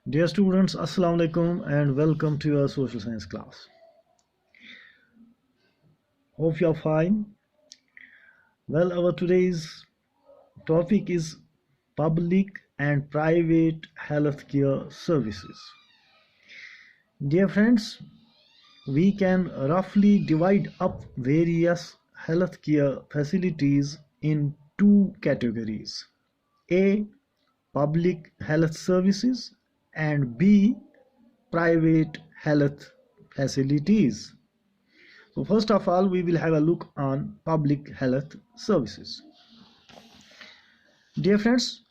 Dear students, Assalamu alaikum and welcome to your social science class. Hope you are fine. Well, our today's topic is public and private healthcare services. Dear friends, we can roughly divide up various healthcare facilities in two categories: A. Public health services, and B. Private health facilities. So first of all, we will have a look on public health services. Dear friends,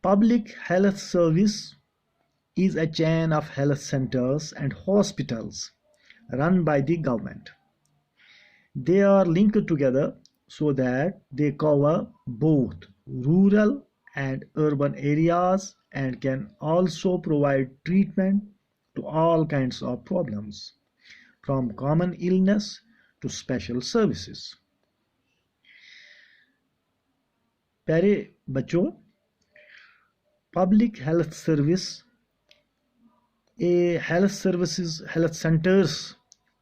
public health service is a chain of health centers and hospitals run by the government. They are linked together so that they cover both rural and urban areas and can also provide treatment to all kinds of problems, from common illness to special services. प्यारे बच्चों, public health service health services, health centres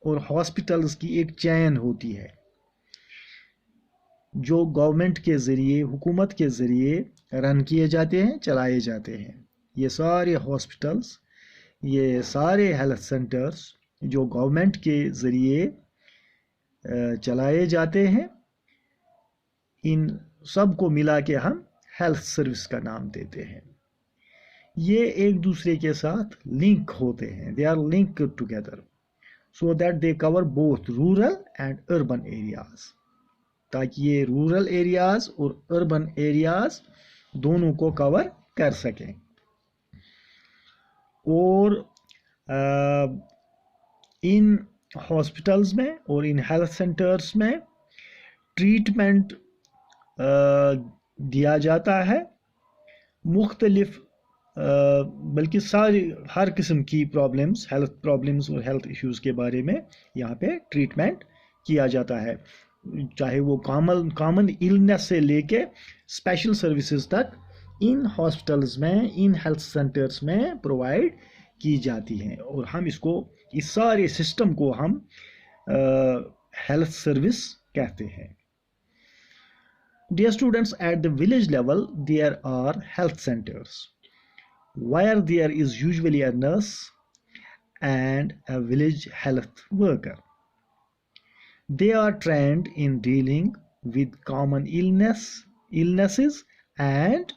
और hospitals की एक चैन होती है जो government के ज़रिए, हुकूमत के ज़रिए रन किए जाते हैं, चलाए जाते हैं। ये सारे हॉस्पिटल्स, ये सारे हेल्थ सेंटर्स जो गवर्नमेंट के ज़रिए चलाए जाते हैं, इन सब को मिला के हम हेल्थ सर्विस का नाम देते हैं। ये एक दूसरे के साथ लिंक होते हैं, they are link together so that they cover both rural and urban areas, ताकि ये रूरल एरियाज और अर्बन एरियाज दोनों को कवर कर सकें। और इन हॉस्पिटल्स में और इन हेल्थ सेंटर्स में ट्रीटमेंट दिया जाता है, मुख्तलिफ बल्कि सारी हर किस्म की प्रॉब्लम्स, हेल्थ प्रॉब्लम्स और हेल्थ इश्यूज़ के बारे में यहाँ पे ट्रीटमेंट किया जाता है, चाहे वो कॉमन इलनेस से लेके स्पेशल सर्विसेज तक इन हॉस्पिटल्स में, इन हेल्थ सेंटर्स में प्रोवाइड की जाती हैं। और हम इसको, इस सारे सिस्टम को हम हेल्थ सर्विस कहते हैं। Dear students, at the village level, there are health centers where there is usually a nurse and a village health worker. They are trained in dealing with common illnesses and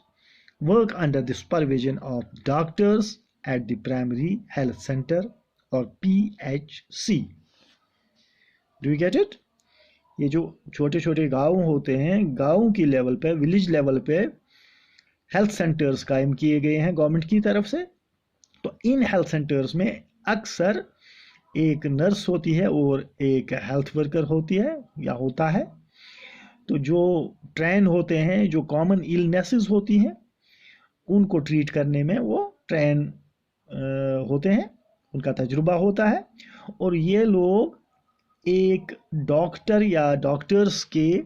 work under the supervision of doctors at the primary health center or PHC. Do you get it? ये जो छोटे छोटे गांव होते हैं, गांव की level पे, विलेज लेवल पे हेल्थ सेंटर्स कायम किए गए हैं गवर्नमेंट की तरफ से। तो इन हेल्थ सेंटर्स में अक्सर एक नर्स होती है और एक हेल्थ वर्कर होती है या होता है। तो जो ट्रेन होते हैं, जो कॉमन इलनेसेस होती हैं, उनको ट्रीट करने में वो ट्रेन होते हैं, उनका तजुर्बा होता है। और ये लोग एक डॉक्टर या डॉक्टर्स के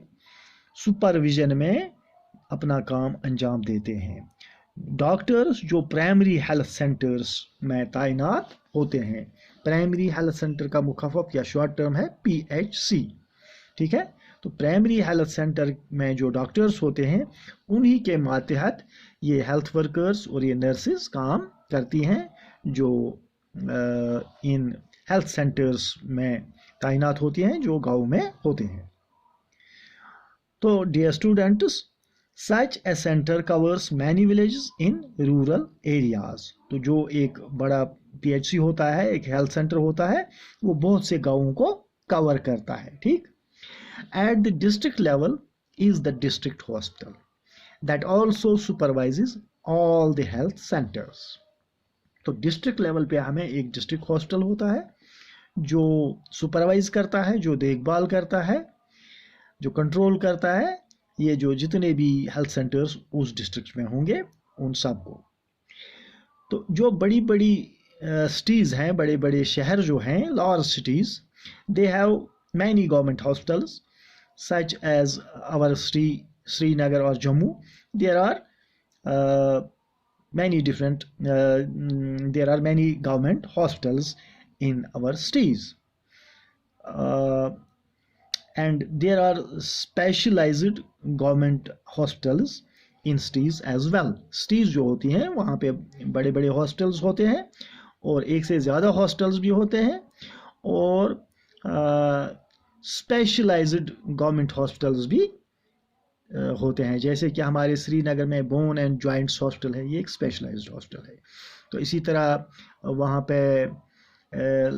सुपरविजन में अपना काम अंजाम देते हैं। डॉक्टर्स जो प्राइमरी हेल्थ सेंटर्स में तैनात होते हैं, प्राइमरी हेल्थ सेंटर का मुखफ़फ़ या शॉर्ट टर्म है PHC, ठीक है। तो प्राइमरी हेल्थ सेंटर में जो डॉक्टर्स होते हैं, उन्हीं के मातहत ये हेल्थ वर्कर्स और ये नर्सेस काम करती हैं जो इन हेल्थ सेंटर्स में तैनात होती हैं, जो गाँव में होते हैं। तो dear students, such a centre covers many villages in rural areas. तो जो एक बड़ा PHC होता है, एक हेल्थ सेंटर होता है, वो बहुत से गाँवों को कवर करता है, ठीक। At the district level is the district hospital that also supervises all the health centres. तो डिस्ट्रिक्ट लेवल पे हमें एक डिस्ट्रिक्ट हॉस्पिटल होता है जो सुपरवाइज करता है, जो देखभाल करता है, जो कंट्रोल करता है ये जो जितने भी हेल्थ सेंटर्स उस डिस्ट्रिक्ट में होंगे उन सब को। तो जो बड़ी बड़ी सिटीज़ हैं, बड़े बड़े शहर जो हैं, large cities, they have many government hospitals such as our Srinagar और Jammu. There are many different there are many government hospitals in our cities, uh, and there are specialized government hospitals in cities as well. cities जो होती हैं वहाँ पे बड़े बड़े hostels होते हैं और एक से ज़्यादा हॉस्टल्स भी होते हैं, और स्पेशलाइज्ड गवर्नमेंट हॉस्पिटल्स भी होते हैं, जैसे कि हमारे श्रीनगर में बोन एंड जॉइंट्स हॉस्पिटल है, ये एक स्पेशलाइज्ड हॉस्पिटल है। तो इसी तरह वहाँ पे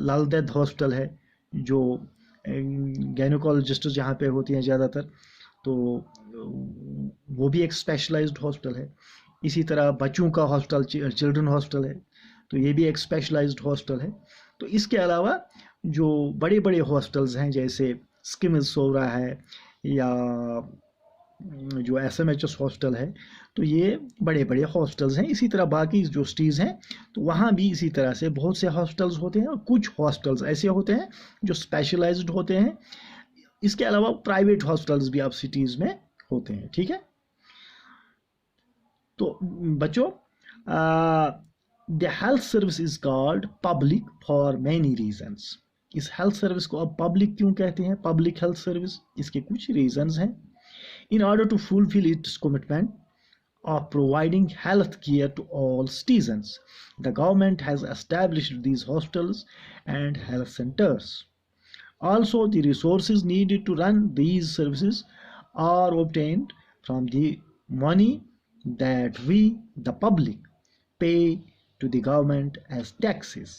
लाल देद हॉस्पिटल है, जो गायनोकोलॉजिस्ट जहाँ पे होती हैं ज़्यादातर, तो वो भी एक स्पेशलाइज्ड हॉस्पिटल है। इसी तरह बच्चों का हॉस्पिटल चिल्ड्रन हॉस्पिटल है, तो ये भी एक स्पेशलाइज्ड हॉस्पिटल है। तो इसके अलावा जो बड़े बड़े हॉस्पिटल्स हैं जैसे स्किम्स सोवरा है या जो SMHS हॉस्टल है, तो ये बड़े बड़े हॉस्टल्स हैं। इसी तरह बाकी जो सिटीज़ हैं तो वहाँ भी इसी तरह से बहुत से हॉस्टल्स होते हैं, और कुछ हॉस्टल्स ऐसे होते हैं जो स्पेशलाइज्ड होते हैं। इसके अलावा प्राइवेट हॉस्टल्स भी अब सिटीज़ में होते हैं, ठीक है। तो बच्चों, the health service is called public for many reasons. इस हेल्थ सर्विस को अब पब्लिक क्यों कहते हैं, पब्लिक हेल्थ सर्विस? इसके कुछ रीजंस हैं। In order to fulfill its commitment of providing health care to all citizens, the government has established these hospitals and health centers. Also, the resources needed to run these services are obtained from the money that we, the public, pay to the government as taxes.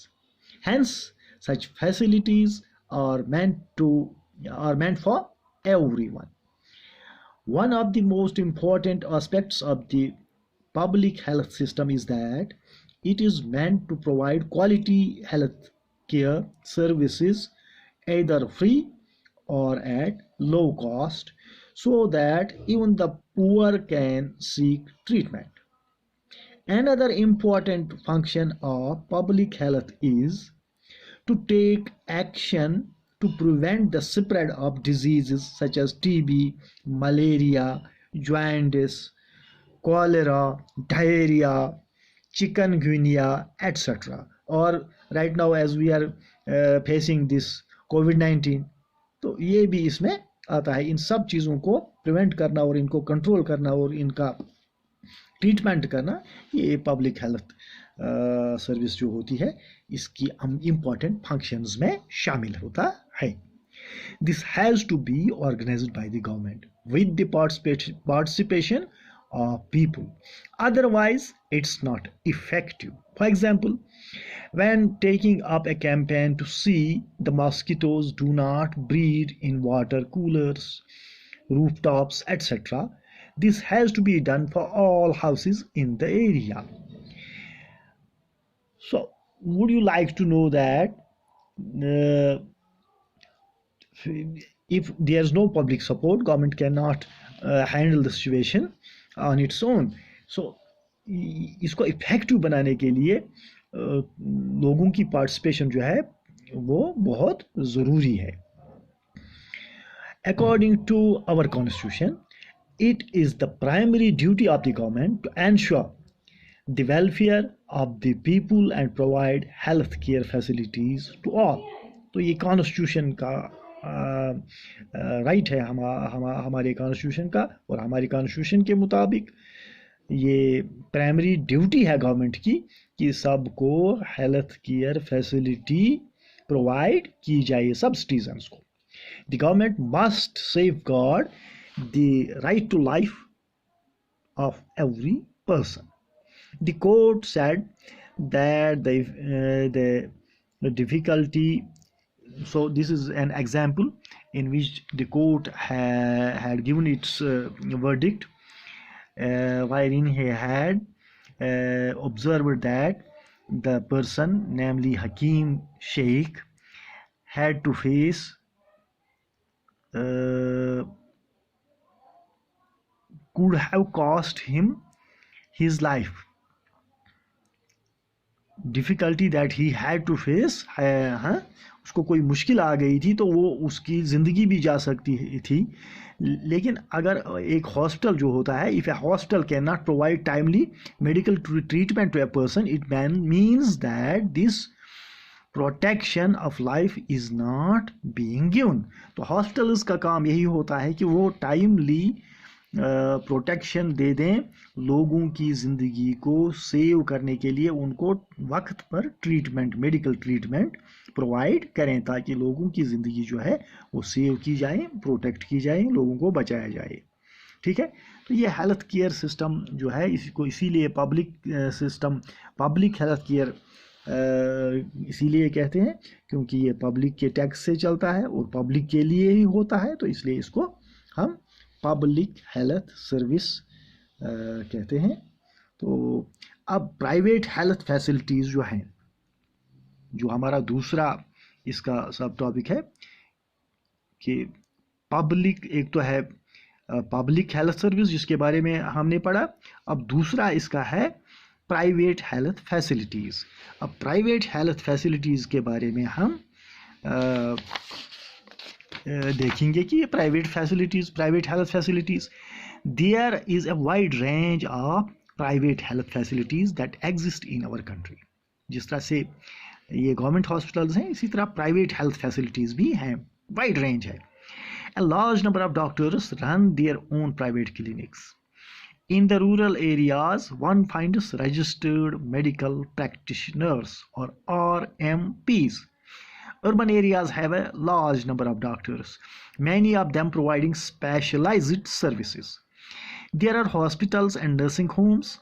Hence, such facilities are meant for everyone. One of the most important aspects of the public health system is that it is meant to provide quality health care services either free or at low cost, so that even the poor can seek treatment. Another important function of public health is to take action to prevent the spread of diseases such as TB, malaria, jaundice, cholera, diarrhea, chikungunya, etc. Or right now as we are facing this COVID-19, तो ये भी इसमें आता है। इन सब चीज़ों को prevent करना और इनको कंट्रोल करना और इनका ट्रीटमेंट करना, ये पब्लिक हेल्थ सर्विस जो होती है इसकी इम्पॉर्टेंट फंक्शंस में शामिल होता है। This has to be organised by the government with the participation of people, otherwise it's not effective. For example, when taking up a campaign to see the mosquitoes do not breed in water coolers, rooftops, etc., this has to be done for all houses in the area. So would you like to know that uh, if there's no public support, government cannot handle the situation on its own? So इसको effective बनाने के लिए लोगों की participation जो है वो बहुत ज़रूरी है। According to our constitution, it is the primary duty of the government to ensure the welfare of the people and provide health care facilities to all. तो ये कॉन्स्टिट्यूशन का राइट है हमारे कॉन्स्टिट्यूशन का, और हमारी कॉन्स्टिट्यूशन के मुताबिक ये प्राइमरी ड्यूटी है गवर्नमेंट की कि सबको हेल्थ केयर फैसिलिटी प्रोवाइड की जाए, सब सिटीजन्स को। The government must safeguard the right to life of every person. The court said that the difficulty, so this is an example in which the court had given its verdict, wherein he had observed that the person, namely Hakim Sheikh, had to face could have cost him his life. Difficulty that he had to face है, हाँ, उसको कोई मुश्किल आ गई थी तो वो उसकी ज़िंदगी भी जा सकती थी। लेकिन अगर एक हॉस्पिटल जो होता है, if a hospital can not provide timely medical treatment to a person, it means that this protection of life is not being given. तो हॉस्पिटल्स का काम यही होता है कि वो टाइमली प्रोटेक्शन दे दें, लोगों की ज़िंदगी को सेव करने के लिए उनको वक्त पर ट्रीटमेंट, मेडिकल ट्रीटमेंट प्रोवाइड करें, ताकि लोगों की ज़िंदगी जो है वो सेव की जाए, प्रोटेक्ट की जाए, लोगों को बचाया जाए। ठीक है, तो ये हेल्थ केयर सिस्टम जो है, इसको इसीलिए public system, public health care इसीलिए कहते हैं क्योंकि ये पब्लिक के टैक्स से चलता है और पब्लिक के लिए ही होता है, तो इसलिए इसको हम पब्लिक हेल्थ सर्विस कहते हैं। तो अब प्राइवेट हेल्थ फैसिलिटीज़ जो हैं, जो हमारा दूसरा इसका सब टॉपिक है कि पब्लिक, एक तो है पब्लिक हेल्थ सर्विस जिसके बारे में हमने पढ़ा, अब दूसरा इसका है प्राइवेट हेल्थ फैसिलिटीज़। अब प्राइवेट हेल्थ फैसिलिटीज़ के बारे में हम देखेंगे कि private health facilities, there is a wide range of private health facilities that exist in our country. जिस तरह से ये गवर्नमेंट हॉस्पिटल्स हैं, इसी तरह प्राइवेट हेल्थ फैसिलिटीज़ भी हैं, वाइड रेंज है। A large number of doctors run their own private clinics. In the rural areas, one finds registered medical practitioners or RMPs. Urban areas have a large number of doctors, many of them providing specialized services. There are hospitals and nursing homes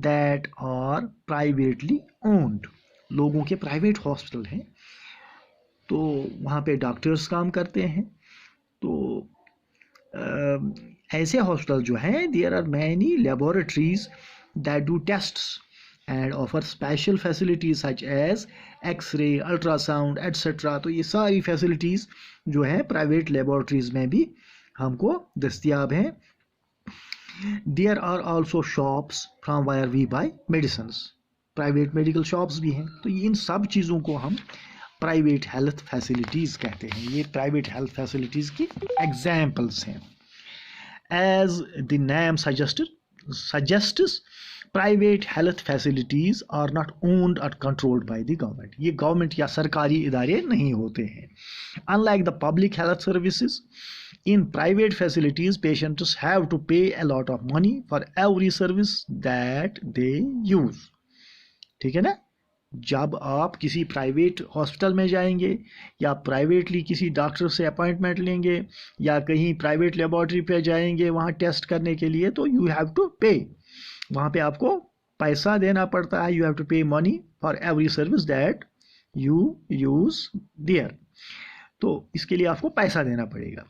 that are privately owned. लोगों के private hospital हैं, तो वहाँ पे doctors काम करते हैं। तो ऐसे हॉस्पिटल जो हैं, there are many laboratories that do tests and offer special facilities such as x ray, ultrasound etcetera. तो ये सारी फैसिलिटीज़ जो है प्राइवेट लेबोरेटरीज में भी हमको दस्तियाब हैं। There are also shops from where we buy medicines, private medical shops भी हैं। तो इन सब चीज़ों को हम प्राइवेट हेल्थ फैसिलिटीज़ कहते हैं। ये प्राइवेट हेल्थ फैसिलिटीज़ की एग्जाम्पल्स हैं। As the name suggests, private health facilities are not owned और कंट्रोल्ड बाय द गवर्नमेंट। ये गवर्नमेंट या सरकारी इदारे नहीं होते हैं। Unlike the public health services, in private facilities patients have to pay a lot of money for every service that they use. ठीक है ना, जब आप किसी प्राइवेट हॉस्पिटल में जाएंगे या प्राइवेटली किसी डॉक्टर से अपॉइंटमेंट लेंगे या कहीं प्राइवेट लेबॉरेटरी पे जाएंगे वहाँ टेस्ट करने के लिए, तो यू हैव टू पे, वहाँ पे आपको पैसा देना पड़ता है। यू हैव टू पे money for every service that you use their, तो इसके लिए आपको पैसा देना पड़ेगा।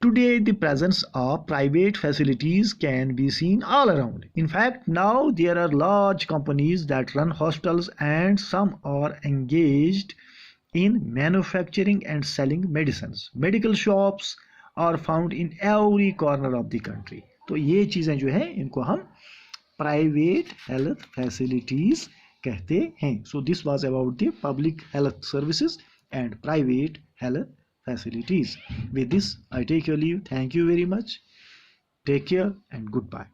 Today, the presence of private facilities can be seen all around. In fact, now there are large companies that run hospitals and some are engaged in manufacturing and selling medicines. Medical shops are found in every corner of the country. तो ये चीज़ें जो हैं इनको हम private health facilities कहते हैं. So this was about the public health services and private health facilities. With this, I take your leave. Thank you very much. Take care and goodbye.